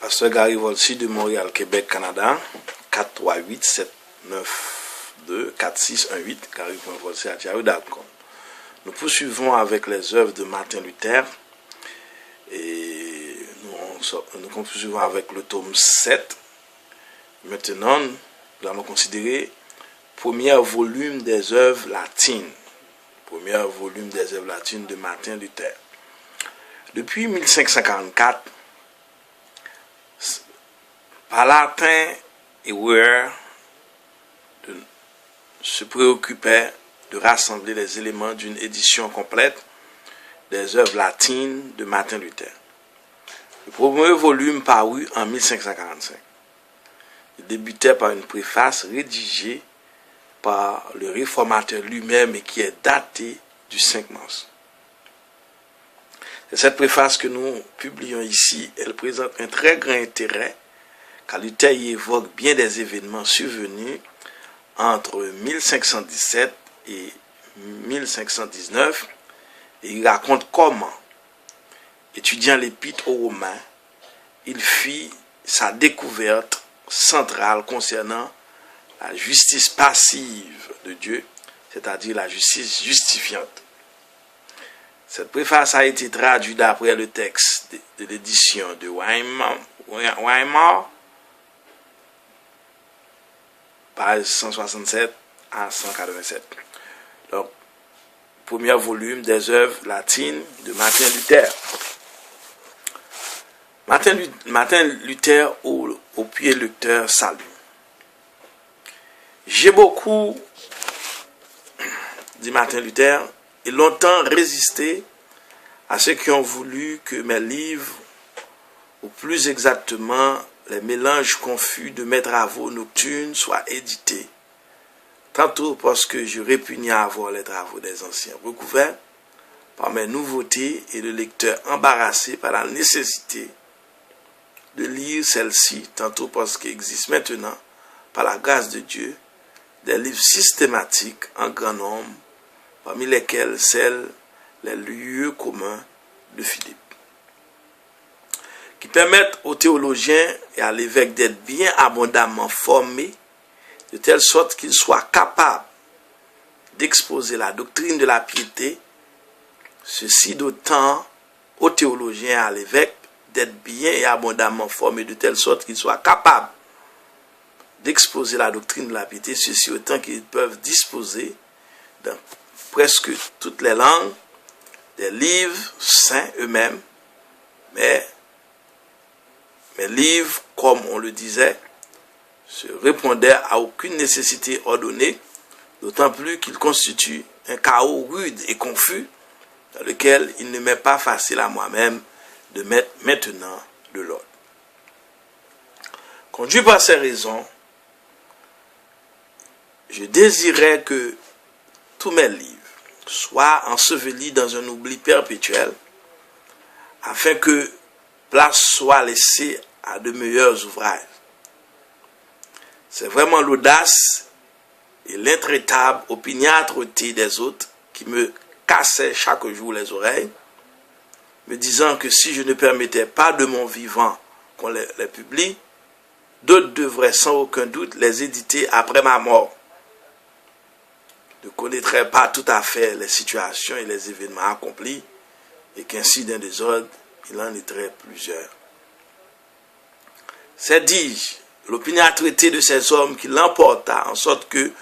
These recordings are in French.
Pasteur Gary Volsi de Montréal, Québec, Canada, 438-792-4618, gary.volsi@yahoo.com. Nous poursuivons avec les œuvres de Martin Luther et nous poursuivons avec le tome 7. Maintenant, nous allons considérer le premier volume des œuvres latines. Premier volume des œuvres latines de Martin Luther. Depuis 1544, Palatin et Ware se préoccupaient de rassembler les éléments d'une édition complète des œuvres latines de Martin Luther. Le premier volume parut en 1545. Il débutait par une préface rédigée par le réformateur lui-même et qui est datée du 5 mars. C'est cette préface que nous publions ici. Elle présente un très grand intérêt car Luther y évoque bien des événements survenus entre 1517 et 1519 et il raconte comment, étudiant l'épître aux Romains, il fit sa découverte centrale concernant la justice passive de Dieu, c'est-à-dire la justice justifiante. Cette préface a été traduite d'après le texte de l'édition de Weimar, page 167 à 187. Donc, premier volume des œuvres latines de Martin Luther. Martin Luther au pied lecteur salut. J'ai beaucoup, dit Martin Luther, et longtemps résisté à ceux qui ont voulu que mes livres, ou plus exactement les mélanges confus de mes travaux nocturnes, soient édités. Tantôt parce que je répugnais à voir les travaux des anciens recouverts par mes nouveautés et le lecteur embarrassé par la nécessité de lire celles-ci, tantôt parce qu'il existe maintenant, par la grâce de Dieu, des livres systématiques en grand nombre, parmi lesquels les lieux communs de Philippe, qui permettent aux théologiens et à l'évêque d'être bien abondamment formés, de telle sorte qu'ils soient capables d'exposer la doctrine de la piété, ceci d'autant aux théologiens et à l'évêque d'être bien et abondamment formés, de telle sorte qu'ils soient capables d'exposer la doctrine de la piété, ceci autant qu'ils peuvent disposer dans presque toutes les langues des livres saints eux-mêmes, mais mes livres, comme on le disait, se répondaient à aucune nécessité ordonnée, d'autant plus qu'ils constituent un chaos rude et confus dans lequel il ne m'est pas facile à moi-même de mettre maintenant de l'ordre. Conduit par ces raisons, je désirais que tous mes livres soient ensevelis dans un oubli perpétuel, afin que place soit laissée à de meilleurs ouvrages. C'est vraiment l'audace et l'intraitable opiniâtreté des autres qui me cassaient chaque jour les oreilles, me disant que si je ne permettais pas de mon vivant qu'on les publie, d'autres devraient sans aucun doute les éditer après ma mort. Ne connaîtraient pas tout à fait les situations et les événements accomplis, et qu'ainsi d'un désordre, il en était plusieurs. C'est, dis-je, l'opiniâtreté de ces hommes qui l'emporta, en sorte que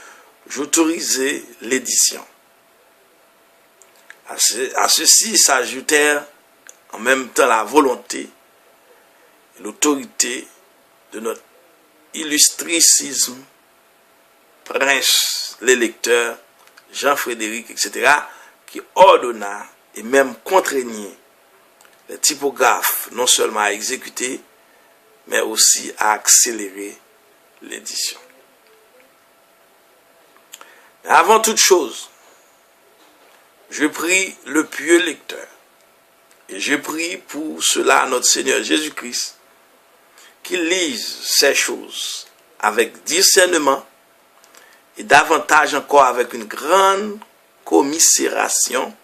j'autorisai l'édition. À ceci s'ajoutèrent en même temps la volonté et l'autorité de notre illustricisme, prince, l'électeur, Jean-Frédéric, etc., qui ordonna et même contraignit les typographes non seulement à exécuter, mais aussi à accélérer l'édition. Mais avant toute chose, je prie le pieux lecteur, et je prie pour cela notre Seigneur Jésus-Christ, qu'il lise ces choses avec discernement, et davantage encore avec une grande commisération,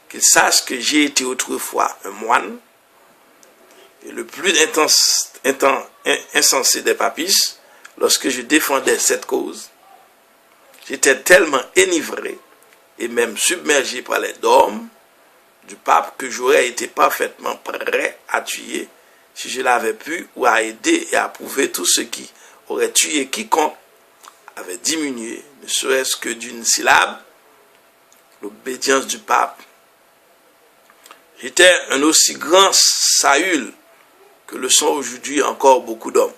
qu'il sache que j'ai été autrefois un moine, et le plus insensé des papistes, lorsque je défendais cette cause, j'étais tellement enivré et même submergé par les dogmes du pape que j'aurais été parfaitement prêt à tuer si je l'avais pu ou à aider et à prouver tout ce qui aurait tué quiconque avait diminué, ne serait-ce que d'une syllabe, l'obédience du pape. J'étais un aussi grand Saül que le sont aujourd'hui encore beaucoup d'hommes.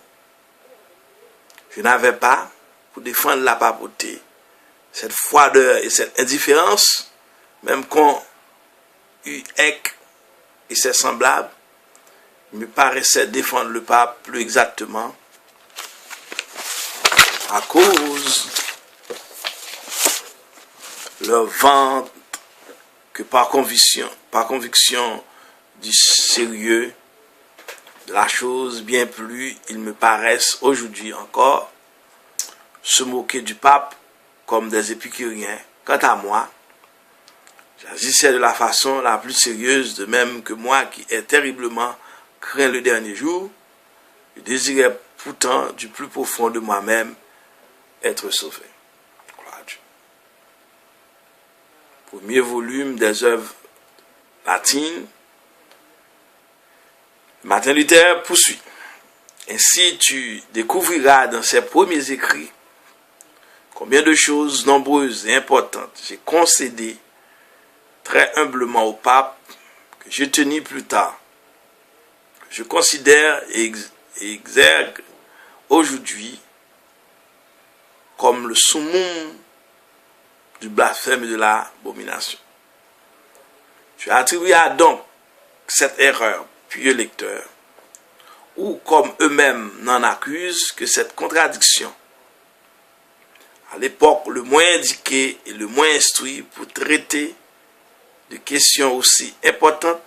Je n'avais pas, pour défendre la papauté, cette froideur et cette indifférence, même quand Huec et ses semblables, il me paraissait défendre le pape plus exactement à cause leur ventre que par conviction du sérieux de la chose, bien plus ils me paraissent aujourd'hui encore se moquer du pape comme des épicuriens. Quant à moi, j'agissais de la façon la plus sérieuse, de même que moi qui ai terriblement craint le dernier jour, je désirais pourtant du plus profond de moi-même être sauvé. Gloire à Dieu. Premier volume des œuvres latines. Martin Luther poursuit. Ainsi, tu découvriras dans ses premiers écrits combien de choses nombreuses et importantes j'ai concédé très humblement au pape, que je tennis plus tard, que je considère et exergue aujourd'hui comme le summum du blasphème et de l'abomination. Tu attribueras donc cette erreur, pieux lecteur, ou comme eux-mêmes n'en accusent, que cette contradiction, à l'époque le moins indiqué et le moins instruit pour traiter de questions aussi importantes,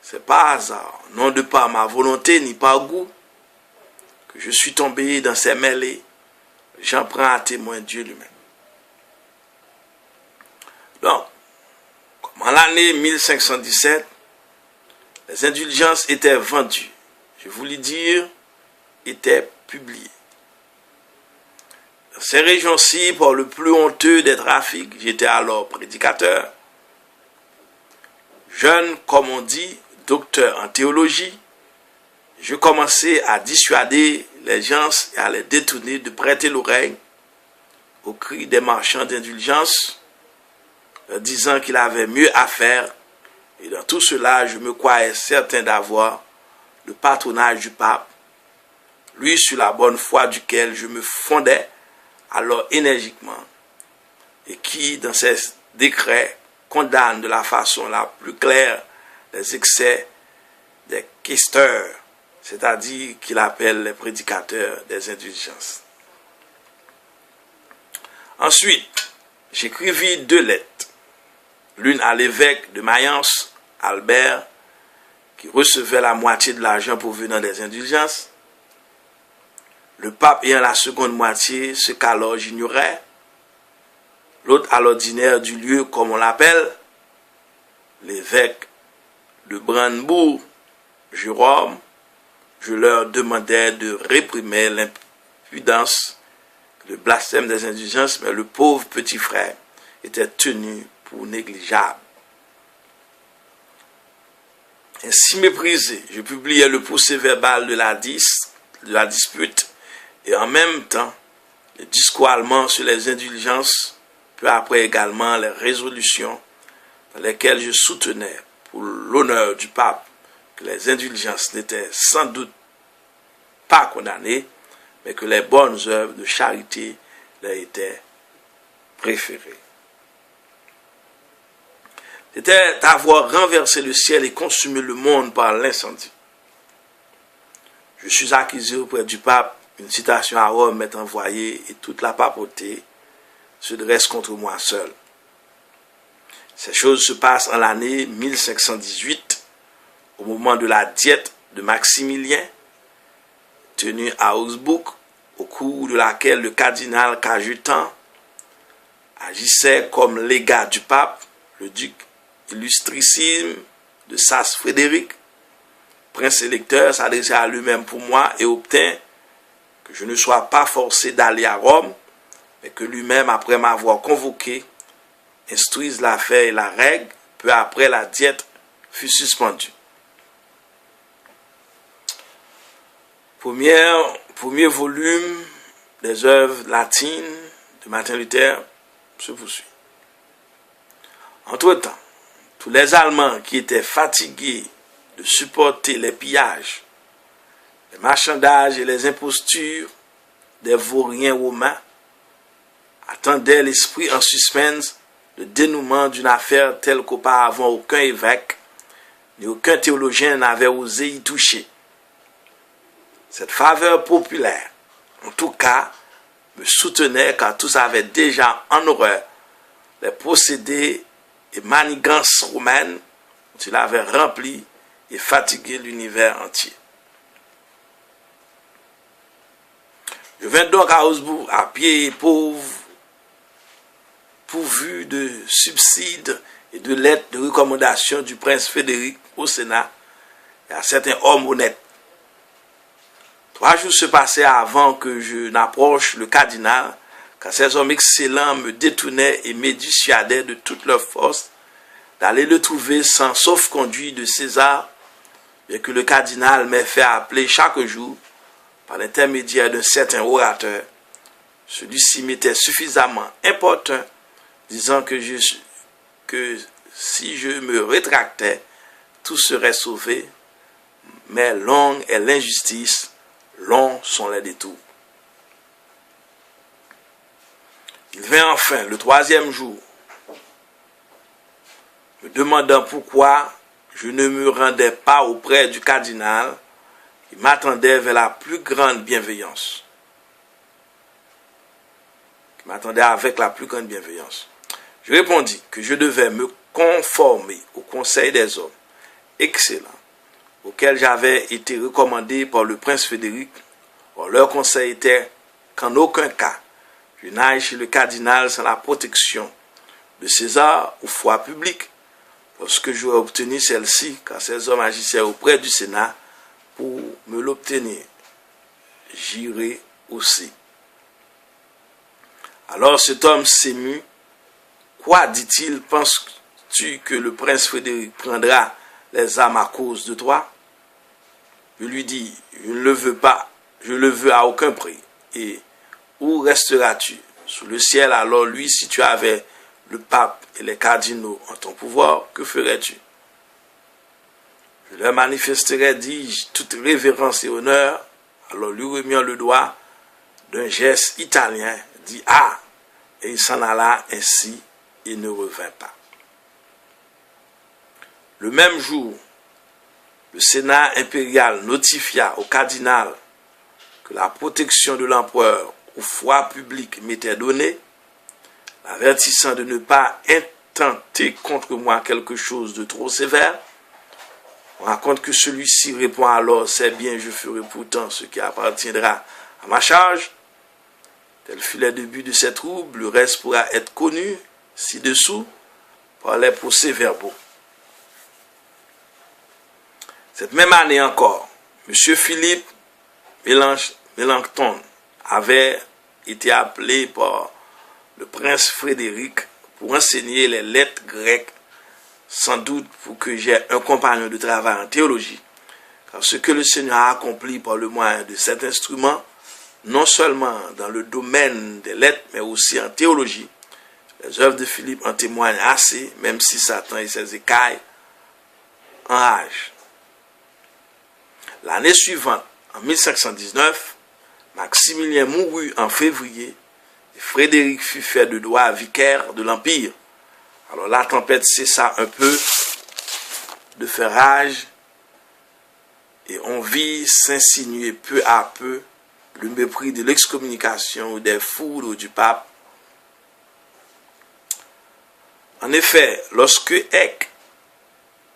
c'est pas hasard, non de par ma volonté ni par goût, que je suis tombé dans ces mêlées. J'en prends à témoin Dieu lui-même. Donc, comme en l'année 1517, les indulgences étaient vendues, je voulais dire, étaient publiées. Dans ces régions-ci, par le plus honteux des trafics, j'étais alors prédicateur, jeune, comme on dit, docteur en théologie, je commençais à dissuader les gens et à les détourner de prêter l'oreille aux cris des marchands d'indulgence, leur disant qu'il avait mieux à faire, et dans tout cela, je me croyais certain d'avoir le patronage du pape, lui sur la bonne foi duquel je me fondais alors énergiquement, et qui, dans ses décrets, condamne de la façon la plus claire les excès des questeurs, c'est-à-dire qu'il appelle les prédicateurs des indulgences. Ensuite, j'écrivis 2 lettres, l'une à l'évêque de Mayence, Albert, qui recevait la moitié de l'argent provenant des indulgences, le pape ayant la seconde moitié, ce qu'alors j'ignorais, l'autre à l'ordinaire du lieu, comme on l'appelle, l'évêque de Brandebourg, Jérôme, je leur demandais de réprimer l'impudence, le blasphème des indulgences, mais le pauvre petit frère était tenu pour négligeable. Ainsi méprisé, je publiais le procès-verbal de la dispute et en même temps le discours allemand sur les indulgences, peu après également les résolutions dans lesquelles je soutenais pour l'honneur du pape que les indulgences n'étaient sans doute pas condamnées, mais que les bonnes œuvres de charité leur étaient préférées. C'était avoir renversé le ciel et consumé le monde par l'incendie. Je suis accusé auprès du pape, une citation à Rome m'est envoyée et toute la papauté se dresse contre moi seul. Ces choses se passent en l'année 1518, au moment de la diète de Maximilien, tenue à Augsbourg, au cours de laquelle le cardinal Cajetan agissait comme légat du pape, le duc illustrissime de Saxe-Frédéric, prince électeur s'adressait à lui-même pour moi et obtint que je ne sois pas forcé d'aller à Rome, mais que lui-même, après m'avoir convoqué, instruise l'affaire et la règle. Peu après, la diète fut suspendue. Premier volume des œuvres latines de Martin Luther se poursuit. Entre-temps, tous les Allemands qui étaient fatigués de supporter les pillages, les marchandages et les impostures des vauriens romains attendaient l'esprit en suspense le dénouement d'une affaire telle qu'auparavant aucun évêque ni aucun théologien n'avait osé y toucher. Cette faveur populaire, en tout cas, me soutenait car tous avaient déjà en horreur les procédés et manigances romaines dont il avait rempli et fatigué l'univers entier. Je vins donc à Augsbourg à pied et pauvre, pourvu de subsides et de lettres de recommandation du prince Frédéric au Sénat et à certains hommes honnêtes. 3 jours se passaient avant que je n'approche le cardinal, car ces hommes excellents me détournaient et me dissuadaient de toute leur force d'aller le trouver sans sauf-conduit de César, bien que le cardinal m'ait fait appeler chaque jour par l'intermédiaire d'un certain orateur. Celui-ci m'était suffisamment importun, disant que si je me rétractais, tout serait sauvé, mais longue est l'injustice, longs sont les détours. Il vint enfin le 3e jour, me demandant pourquoi je ne me rendais pas auprès du cardinal. Il m'attendait vers la plus grande bienveillance. Il m'attendait avec la plus grande bienveillance. Je répondis que je devais me conformer au conseil des hommes excellents auxquels j'avais été recommandé par le prince Frédéric. Or, leur conseil était qu'en aucun cas je n'aille chez le cardinal sans la protection de César ou foi publique. Lorsque j'aurais obtenu celle-ci, car ces hommes agissaient auprès du Sénat pour me l'obtenir, j'irai aussi. Alors cet homme s'émut. Quoi, dit-il, penses-tu que le prince Frédéric prendra les armes à cause de toi? Je lui dis, je ne le veux pas, je le veux à aucun prix. Et où resteras-tu? Sous le ciel. Alors lui, si tu avais le pape et les cardinaux en ton pouvoir, que ferais-tu? Je leur manifesterais, dis-je, toute révérence et honneur. Alors lui remirant le doigt d'un geste italien, dit ah, et il s'en alla ainsi et ne revint pas. Le même jour, le Sénat impérial notifia au cardinal que la protection de l'empereur aux foi publique m'était donnée, l'avertissant de ne pas intenter contre moi quelque chose de trop sévère. On raconte que celui-ci répond alors, c'est bien, je ferai pourtant ce qui appartiendra à ma charge. Tel fut le début de ces troubles, le reste pourra être connu ci-dessous par les procès-verbaux. Cette même année encore, M. Philippe Melanchthon avait été appelé par le prince Frédéric pour enseigner les lettres grecques, sans doute pour que j'aie un compagnon de travail en théologie, car ce que le Seigneur a accompli par le moyen de cet instrument, non seulement dans le domaine des lettres, mais aussi en théologie, les œuvres de Philippe en témoignent assez, même si Satan et ses écailles enragent. L'année suivante, en 1519, Maximilien mourut en février et Frédéric fut fait de droit vicaire de l'Empire. Alors la tempête cessa un peu de faire rage et on vit s'insinuer peu à peu le mépris de l'excommunication ou des foudres du pape. En effet, lorsque Eck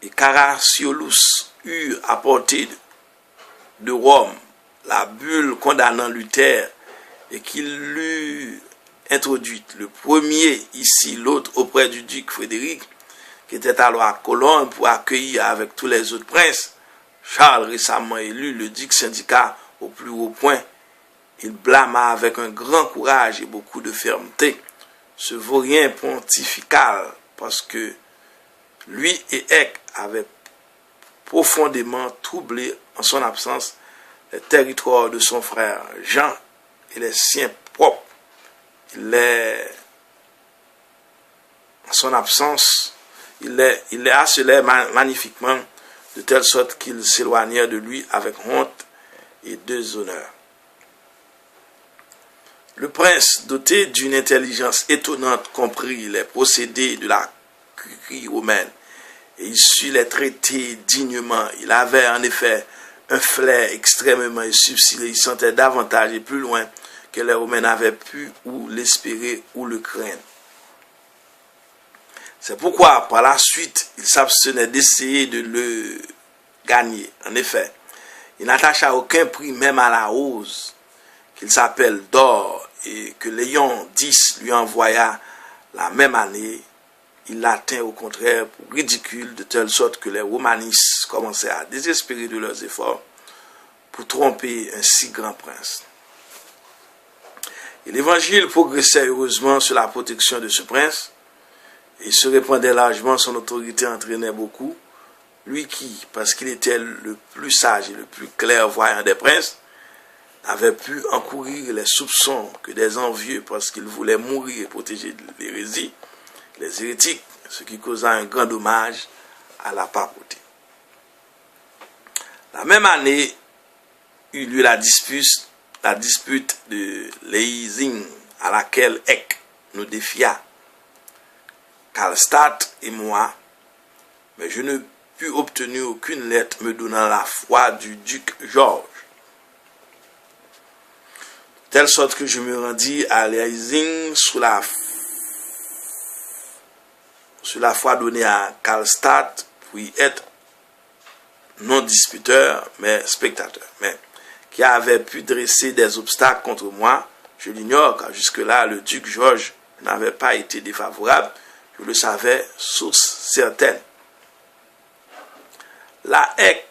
et Caracciolus eurent apporté de Rome la bulle condamnant Luther et qu'il l'eut introduite, le premier ici, l'autre auprès du duc Frédéric, qui était alors à Cologne pour accueillir avec tous les autres princes, Charles, récemment élu, le duc syndicat au plus haut point. Il blâma avec un grand courage et beaucoup de fermeté ce vaurien pontifical parce que lui et Eck avaient profondément troublé en son absence les territoires de son frère Jean et les siens propres. En son absence, il les harcelait magnifiquement de telle sorte qu'ils s'éloignèrent de lui avec honte et déshonneur. Le prince, doté d'une intelligence étonnante, comprit les procédés de la curie romaine et il sut les traiter dignement. Il avait en effet un flair extrêmement subtil. Il sentait davantage et plus loin que les Romains n'avaient pu ou l'espérer ou le craindre. C'est pourquoi, par la suite, il s'abstenait d'essayer de le gagner. En effet, il n'attacha aucun prix même à la rose, qu'il s'appelle d'or, et que Léon X lui envoya la même année. Il l'atteint au contraire pour ridicule, de telle sorte que les romanistes commençaient à désespérer de leurs efforts pour tromper un si grand prince. Et l'évangile progressait heureusement sur la protection de ce prince, et se répandait largement, son autorité entraînait beaucoup. Lui qui, parce qu'il était le plus sage et le plus clairvoyant des princes, avait pu encourir les soupçons que des envieux, parce qu'il voulait mourir et protéger de l'hérésie, les hérétiques, ce qui causa un grand dommage à la papauté. La même année eut lieu la dispute de Leising, à laquelle Eck nous défia, Karlstadt et moi, mais je ne pus obtenir aucune lettre me donnant la foi du duc Georges. De telle sorte que je me rendis à Leising sous la foi donnée à Karlstadt pour y être non disputeur, mais spectateur, mais qui avait pu dresser des obstacles contre moi. Je l'ignore, car jusque-là, le duc Georges n'avait pas été défavorable. Je le savais, source certaine. La Eck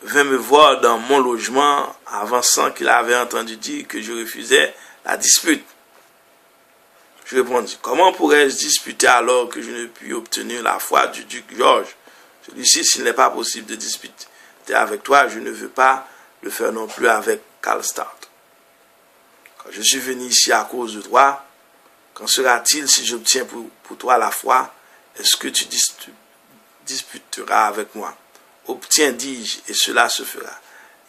vint me voir dans mon logement, avançant qu'il avait entendu dire que je refusais la dispute. Je répondis, comment pourrais-je disputer alors que je ne puis obtenir la foi du duc Georges? Celui-ci, s'il n'est pas possible de disputer avec toi, je ne veux pas le faire non plus avec Karlstadt. Quand je suis venu ici à cause de toi, qu'en sera-t-il si j'obtiens pour toi la foi? Est-ce que tu disputeras avec moi? Obtiens, dis-je, et cela se fera.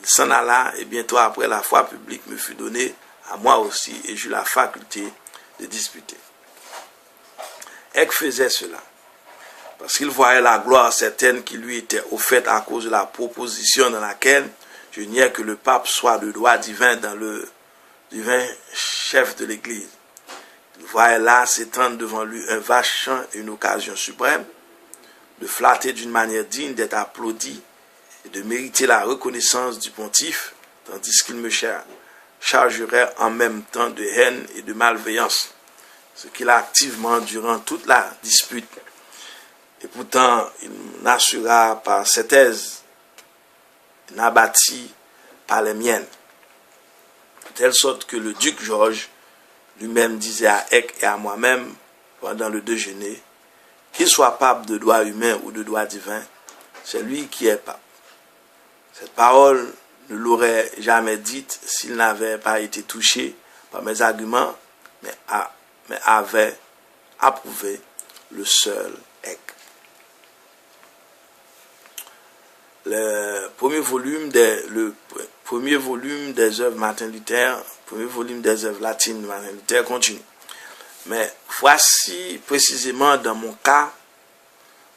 Il s'en alla, et bientôt après la foi publique me fut donnée à moi aussi, et j'eus la faculté de disputer. Eck faisait cela, parce qu'il voyait la gloire certaine qui lui était offerte à cause de la proposition dans laquelle je niais que le pape soit de droit divin dans le divin chef de l'Église. Il voyait là s'étendre devant lui un vaste champ et une occasion suprême de flatter d'une manière digne d'être applaudi et de mériter la reconnaissance du pontife, tandis qu'il me chargerait en même temps de haine et de malveillance, ce qu'il a activement durant toute la dispute. Et pourtant, il n'assura par ses thèses, n'abattit par les miennes. De telle sorte que le duc Georges lui-même disait à Eck et à moi-même pendant le déjeuner, qu'il soit pape de droit humain ou de droit divin, c'est lui qui est pape. Cette parole ne l'aurait jamais dite s'il n'avait pas été touché par mes arguments, mais avait approuvé le seul Eck. Le premier volume des œuvres Martin Luther, premier volume des œuvres latines de Martin Luther continue. Mais voici précisément dans mon cas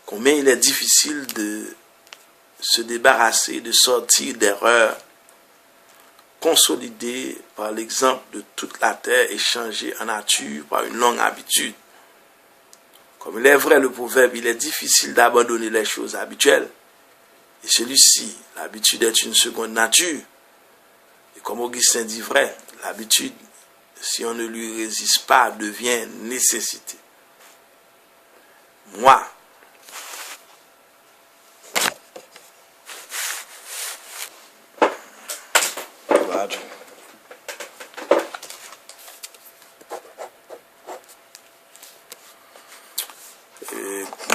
combien il est difficile de se débarrasser, de sortir d'erreurs consolidées par l'exemple de toute la terre et changées en nature par une longue habitude. Comme il est vrai le proverbe, il est difficile d'abandonner les choses habituelles. Et celui-ci, l'habitude est une seconde nature. Et comme Augustin dit vrai, l'habitude, si on ne lui résiste pas, devient nécessité. Moi, Pardon.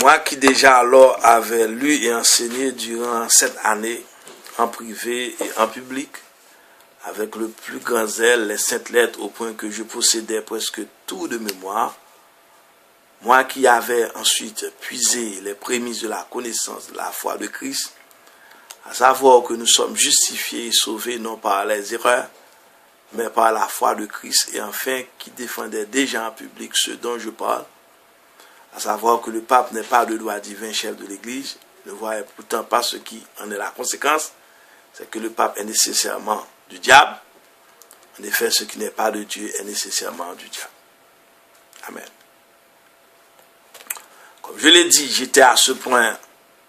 Moi qui déjà alors avais lu et enseigné durant 7 années en privé et en public, avec le plus grand zèle les saintes lettres au point que je possédais presque tout de mémoire, moi qui avais ensuite puisé les prémices de la connaissance de la foi de Christ, à savoir que nous sommes justifiés et sauvés non par les erreurs, mais par la foi de Christ, et enfin qui défendait déjà en public ce dont je parle, à savoir que le pape n'est pas de droit divin chef de l'Église, ne voyait pourtant pas ce qui en est la conséquence, c'est que le pape est nécessairement du diable. En effet, ce qui n'est pas de Dieu est nécessairement du diable. Amen. Comme je l'ai dit, j'étais à ce point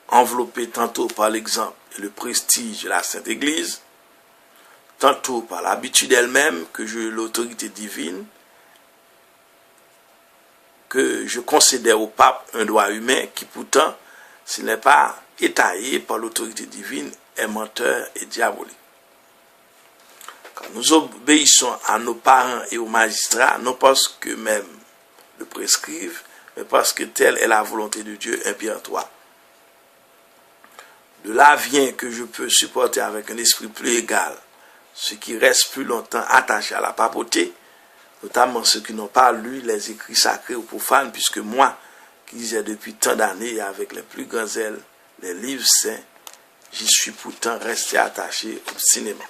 enveloppé tantôt par l'exemple et le prestige de la Sainte Église, tantôt par l'habitude elle-même que l'autorité divine, que je concédais au pape un droit humain qui pourtant, s'il n'est pas étayé par l'autorité divine, est menteur et diabolique. Quand nous obéissons à nos parents et aux magistrats, non parce qu'eux-mêmes le prescrivent, mais parce que telle est la volonté de Dieu impératoire. De là vient que je peux supporter avec un esprit plus égal ceux qui restent plus longtemps attachés à la papauté, notamment ceux qui n'ont pas lu les écrits sacrés ou profanes, puisque moi, qui lisais depuis tant d'années avec les plus grands zèles les livres saints, j'y suis pourtant resté attaché obstinément.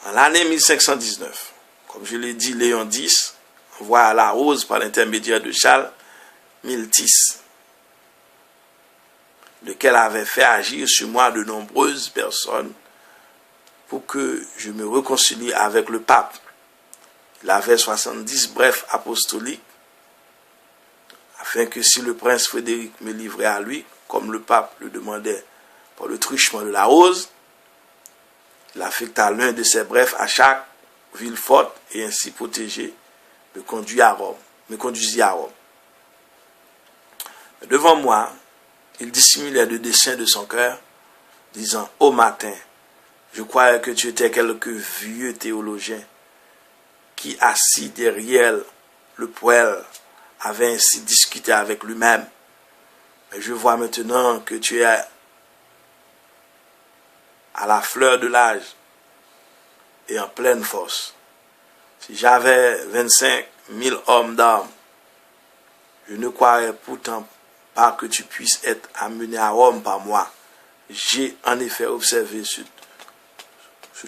En l'année 1519, comme je l'ai dit, Léon X envoie à la Rose par l'intermédiaire de Charles Miltis, lequel avait fait agir sur moi de nombreuses personnes pour que je me réconcilie avec le pape. Il avait 70 brefs apostoliques, afin que si le prince Frédéric me livrait à lui, comme le pape le demandait par le truchement de la Rose, il affecta l'un de ses brefs à chaque ville forte et ainsi protégé me conduisit à Rome. Mais devant moi, il dissimulait le dessein de son cœur, disant: « Au matin, je croyais que tu étais quelque vieux théologien qui, assis derrière le poêle, avait ainsi discuté avec lui-même. Mais je vois maintenant que tu es à la fleur de l'âge et en pleine force. Si j'avais 25 000 hommes d'armes, je ne croirais pourtant pas que tu puisses être amené à Rome par moi. J'ai en effet observé sur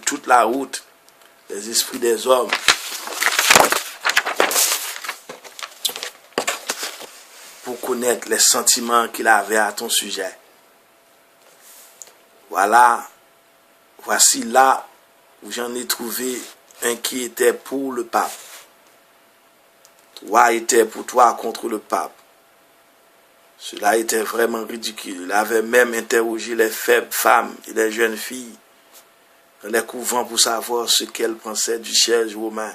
toute la route les esprits des hommes pour connaître les sentiments qu'il avait à ton sujet. Voici là où j'en ai trouvé un qui était pour le pape. Toi était pour toi contre le pape. Cela était vraiment ridicule. Il avait même interrogé les faibles femmes et les jeunes filles dans les couvents pour savoir ce qu'elles pensaient du siège romain.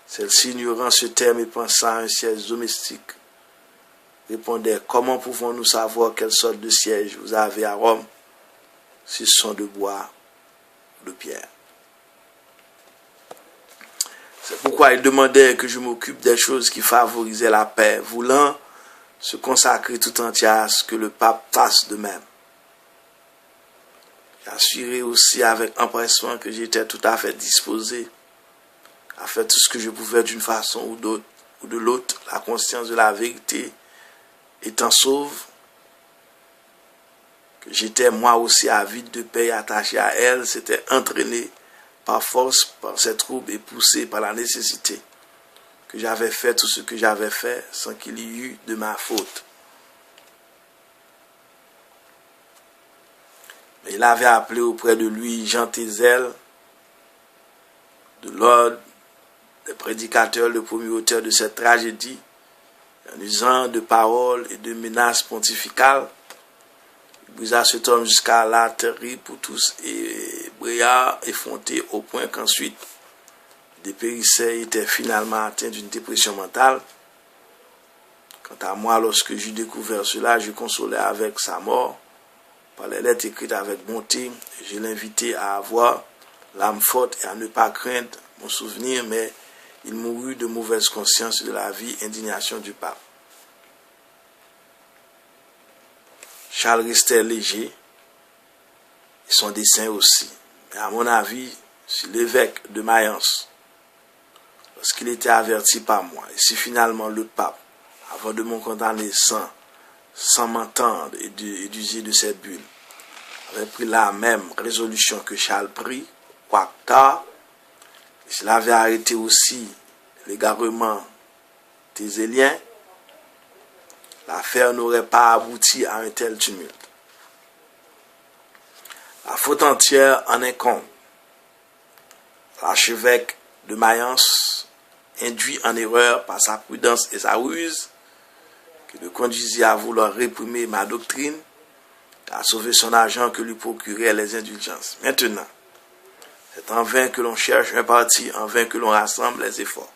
Celles-ci, ignorant ce terme et pensant à un siège domestique, répondaient: « Comment pouvons-nous savoir quelle sorte de siège vous avez à Rome, si ce sont de bois ou de pierre ?» C'est pourquoi il demandait que je m'occupe des choses qui favorisaient la paix, voulant se consacrer tout entier à ce que le pape fasse de même. J'ai assuré aussi avec empressement que j'étais tout à fait disposé à faire tout ce que je pouvais d'une façon ou de l'autre, la conscience de la vérité étant sauve, que j'étais moi aussi avide de paix et attaché à elle, s'était entraîné par force par ses troubles et poussé par la nécessité, que j'avais fait tout ce que j'avais fait sans qu'il y eût de ma faute. Mais il avait appelé auprès de lui Jean Tézel, de l'ordre des prédicateurs, le premier auteur de cette tragédie, en usant de paroles et de menaces pontificales. Il brisa cet homme jusqu'à la terrible pour tous et brilla effronté au point qu'ensuite il dépérissait et était finalement atteint d'une dépression mentale. Quant à moi, lorsque j'eus découvert cela, je consolais avec sa mort par les lettres écrites avec bonté. Je l'ai invité à avoir l'âme forte et à ne pas craindre mon souvenir, mais il mourut de mauvaise conscience de la vie, indignation du pape. Charles restait léger, et son dessein aussi. Mais à mon avis, si l'évêque de Mayence, lorsqu'il était averti par moi, et si finalement le pape, avant de me condamner sans m'entendre et d'user de cette bulle, avait pris la même résolution que Charles prit, quoique tard, et s'il avait arrêté aussi l'égarement thésélien, l'affaire n'aurait pas abouti à un tel tumulte. La faute entière en incombe. L'archevêque de Mayence, induit en erreur par sa prudence et sa ruse, qui le conduisit à vouloir réprimer ma doctrine, à sauver son argent que lui procuraient les indulgences. Maintenant, c'est en vain que l'on cherche un parti, en vain que l'on rassemble les efforts.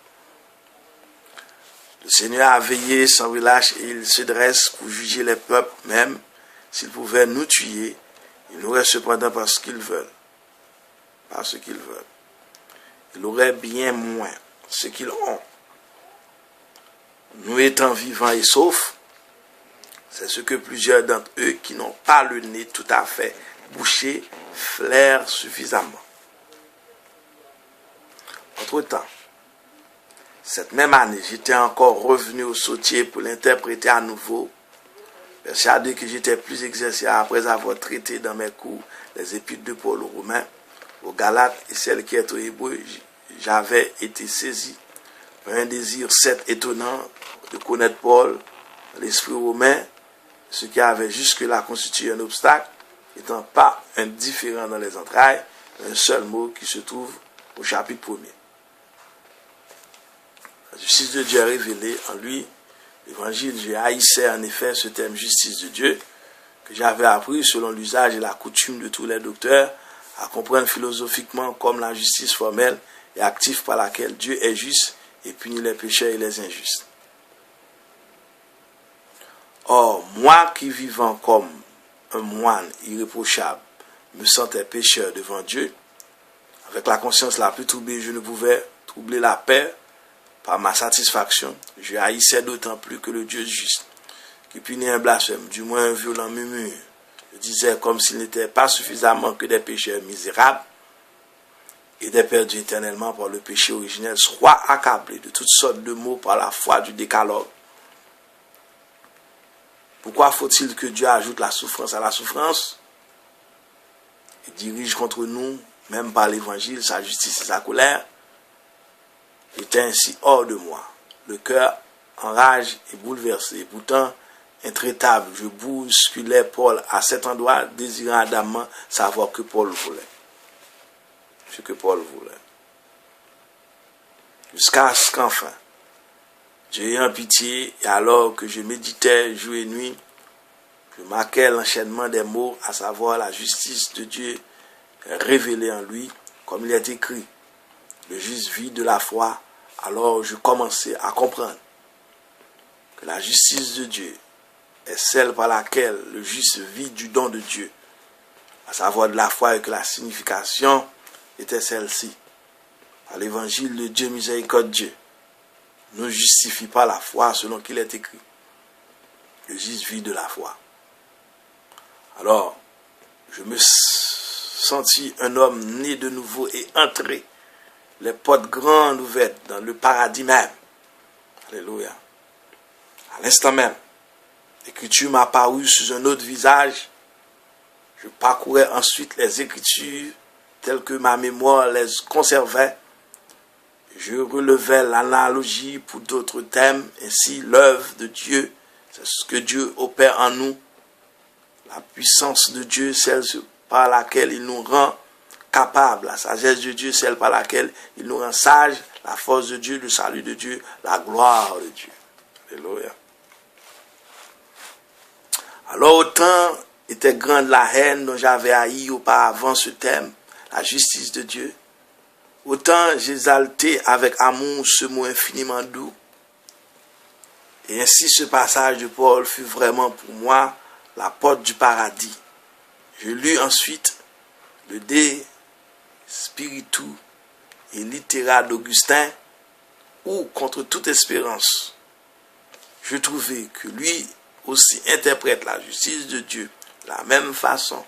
Le Seigneur a veillé sans relâche et il se dresse pour juger les peuples, même s'ils pouvaient nous tuer, ils n'auraient cependant pas ce qu'ils veulent. Pas ce qu'ils veulent. Ils auraient bien moins ce qu'ils ont. Nous étant vivants et saufs, c'est ce que plusieurs d'entre eux qui n'ont pas le nez tout à fait bouché flairent suffisamment. Entre-temps, cette même année, j'étais encore revenu au sautier pour l'interpréter à nouveau, persuadé que j'étais plus exercé après avoir traité dans mes cours les épîtres de Paul aux Romains, aux Galates et celles qui étaient aux Hébreux. J'avais été saisi par un désir certes étonnant de connaître Paul, l'esprit romain, ce qui avait jusque-là constitué un obstacle, n'étant pas indifférent dans les entrailles, un seul mot qui se trouve au chapitre 1er. La justice de Dieu est révélée en lui. L'évangile, je haïssais en effet ce terme justice de Dieu, que j'avais appris selon l'usage et la coutume de tous les docteurs, à comprendre philosophiquement comme la justice formelle et active par laquelle Dieu est juste et punit les pécheurs et les injustes. Or, moi qui vivant comme un moine irréprochable, me sentais pécheur devant Dieu, avec la conscience la plus troublée, je ne pouvais troubler la paix par ma satisfaction. Je haïssais d'autant plus que le Dieu juste, qui punit un blasphème, du moins un violent murmure, je disais comme s'il n'était pas suffisamment que des pécheurs misérables et des perdus éternellement par le péché originel soient accablés de toutes sortes de maux par la foi du décalogue. Pourquoi faut-il que Dieu ajoute la souffrance à la souffrance et dirige contre nous, même par l'évangile, sa justice et sa colère? J'étais ainsi hors de moi, le cœur en rage et bouleversé. Et pourtant, intraitable, je bousculais Paul à cet endroit, désirant ardemment savoir que Paul voulait. Ce que Paul voulait. Jusqu'à ce qu'enfin, Dieu ayant pitié, et alors que je méditais jour et nuit, je marquais l'enchaînement des mots, à savoir la justice de Dieu révélée en lui, comme il est écrit. Le juste vit de la foi. Alors je commençais à comprendre que la justice de Dieu est celle par laquelle le juste vit du don de Dieu, à savoir de la foi, et que la signification était celle-ci. Par l'évangile de Dieu miséricordieux, ne justifie pas la foi selon qu'il est écrit. Le juste vit de la foi. Alors, je me sentis un homme né de nouveau et entré les portes grandes ouvertes dans le paradis même. Alléluia. À l'instant même, l'écriture m'a apparu sous un autre visage. Je parcourais ensuite les écritures telles que ma mémoire les conservait. Je relevais l'analogie pour d'autres thèmes. Ainsi, l'œuvre de Dieu, c'est ce que Dieu opère en nous. La puissance de Dieu, celle par laquelle il nous rend capable, la sagesse de Dieu, celle par laquelle il nous rend sages, la force de Dieu, le salut de Dieu, la gloire de Dieu. Alléluia. Alors autant était grande la haine dont j'avais haï auparavant ce thème, la justice de Dieu, autant j'exaltais avec amour ce mot infiniment doux. Et ainsi ce passage de Paul fut vraiment pour moi la porte du paradis. Je lus ensuite le De Spiritu et Litera d'Augustin, où, contre toute espérance, je trouvais que lui aussi interprète la justice de Dieu de la même façon,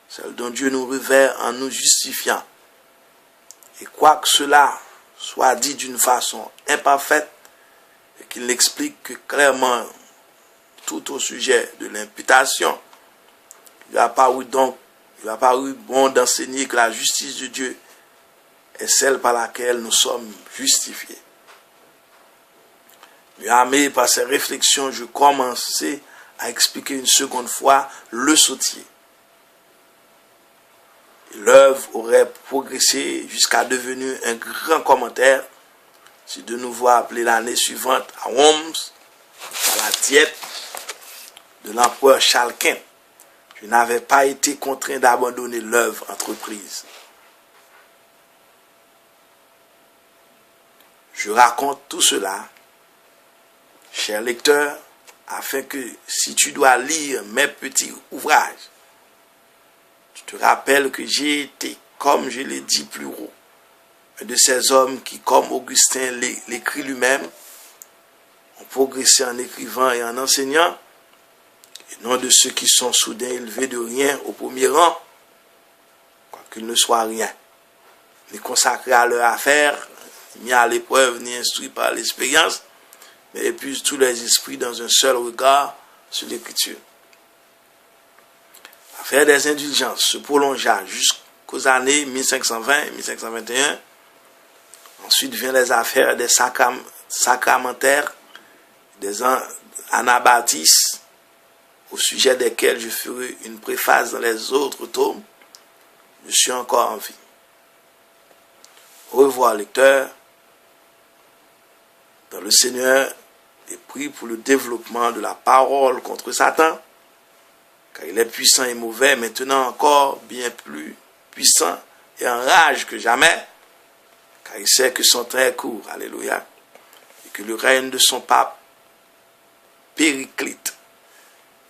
celle dont Dieu nous révèle en nous justifiant. Et quoique cela soit dit d'une façon imparfaite, et qu'il n'explique que clairement tout au sujet de l'imputation, il a paru bon d'enseigner que la justice de Dieu est celle par laquelle nous sommes justifiés. Mieux armé par ces réflexions, je commençais à expliquer une seconde fois le sautier. L'œuvre aurait progressé jusqu'à devenir un grand commentaire si de nouveau appelé l'année suivante à Worms, à la diète de l'empereur Charles Quint. Je n'avais pas été contraint d'abandonner l'œuvre entreprise. Je raconte tout cela, cher lecteur, afin que si tu dois lire mes petits ouvrages, tu te rappelles que j'ai été, comme je l'ai dit plus haut, un de ces hommes qui, comme Augustin l'écrit lui-même, ont progressé en écrivant et en enseignant, et non de ceux qui sont soudain élevés de rien au premier rang, quoiqu'ils ne soient rien, ni consacrés à leur affaire, ni à l'épreuve, ni instruits par l'expérience, mais épuisent tous les esprits dans un seul regard sur l'écriture. L'affaire des indulgences se prolongea jusqu'aux années 1520 et 1521. Ensuite viennent les affaires des sacramentaires, des anabaptistes, au sujet desquels je ferai une préface dans les autres tomes. Je suis encore en vie. Au revoir, lecteur. Dans le Seigneur, et prie pour le développement de la parole contre Satan, car il est puissant et mauvais, maintenant encore bien plus puissant et en rage que jamais, car il sait que son temps est court, alléluia, et que le règne de son pape périclite.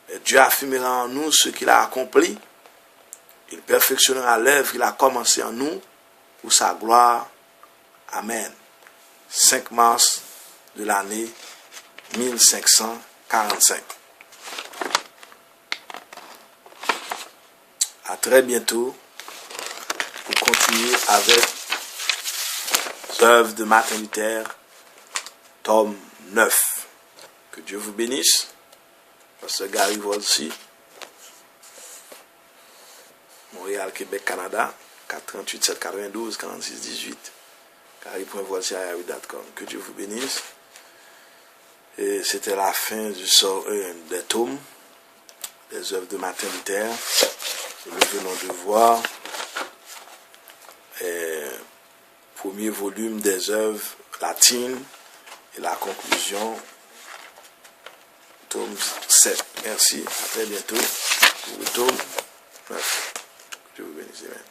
Mais Dieu affirmera en nous ce qu'il a accompli, il perfectionnera l'œuvre qu'il a commencé en nous, pour sa gloire. Amen. 5 mars de l'année 1545. À très bientôt pour continuer avec les œuvres de Martin Luther, tome 9. Que Dieu vous bénisse. Pasteur Gary Volsi, Montréal, Québec, Canada, 438 792 46 18. Gary.volsi@yahoo.com. Que Dieu vous bénisse. Et c'était la fin des tomes des œuvres de Martin Luther. Et nous venons de voir le premier volume des œuvres latines et la conclusion, tome 7. Merci, à très bientôt pour le tome 9. Que Dieu vous bénisse. Amen.